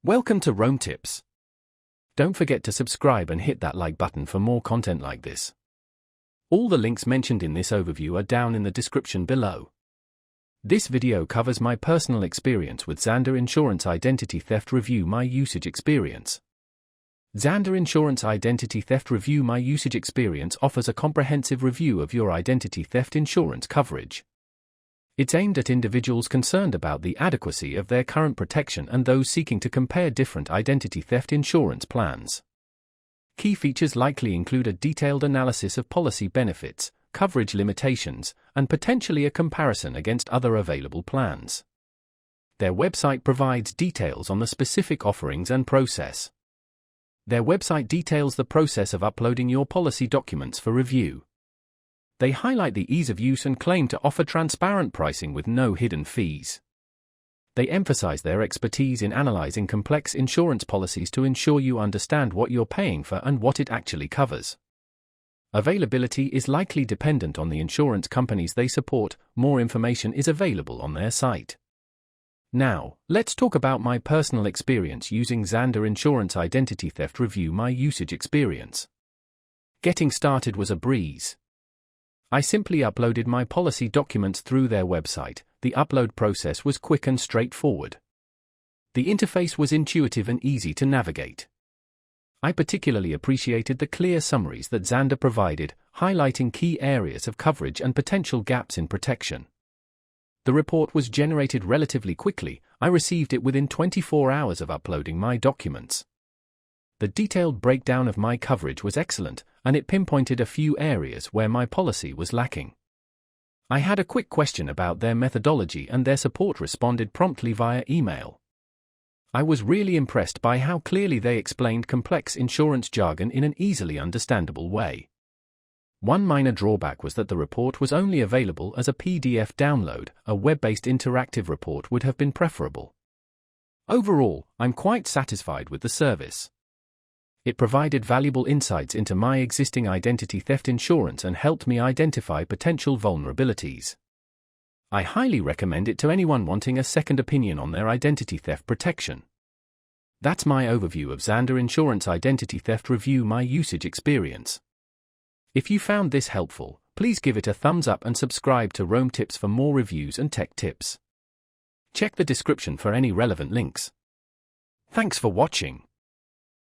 Welcome to Rome Tips. Don't forget to subscribe and hit that like button for more content like this. All the links mentioned in this overview are down in the description below. This video covers my personal experience with Zander Insurance Identity Theft Review My Usage Experience. Zander Insurance Identity Theft Review My Usage Experience offers a comprehensive review of your identity theft insurance coverage. It's aimed at individuals concerned about the adequacy of their current protection and those seeking to compare different identity theft insurance plans. Key features likely include a detailed analysis of policy benefits, coverage limitations, and potentially a comparison against other available plans. Their website provides details on the specific offerings and process. Their website details the process of uploading your policy documents for review. They highlight the ease of use and claim to offer transparent pricing with no hidden fees. They emphasize their expertise in analyzing complex insurance policies to ensure you understand what you're paying for and what it actually covers. Availability is likely dependent on the insurance companies they support. More information is available on their site. Now, let's talk about my personal experience using Zander Insurance Identity Theft Review My Usage Experience. Getting started was a breeze. I simply uploaded my policy documents through their website. The upload process was quick and straightforward. The interface was intuitive and easy to navigate. I particularly appreciated the clear summaries that Zander provided, highlighting key areas of coverage and potential gaps in protection. The report was generated relatively quickly. I received it within 24 hours of uploading my documents. The detailed breakdown of my coverage was excellent, and it pinpointed a few areas where my policy was lacking. I had a quick question about their methodology and their support responded promptly via email. I was really impressed by how clearly they explained complex insurance jargon in an easily understandable way. One minor drawback was that the report was only available as a PDF download. A web-based interactive report would have been preferable. Overall, I'm quite satisfied with the service. It provided valuable insights into my existing identity theft insurance and helped me identify potential vulnerabilities. I highly recommend it to anyone wanting a second opinion on their identity theft protection. That's my overview of Zander Insurance Identity Theft Review My Usage Experience. If you found this helpful, please give it a thumbs up and subscribe to Rome Tips for more reviews and tech tips. Check the description for any relevant links. Thanks for watching.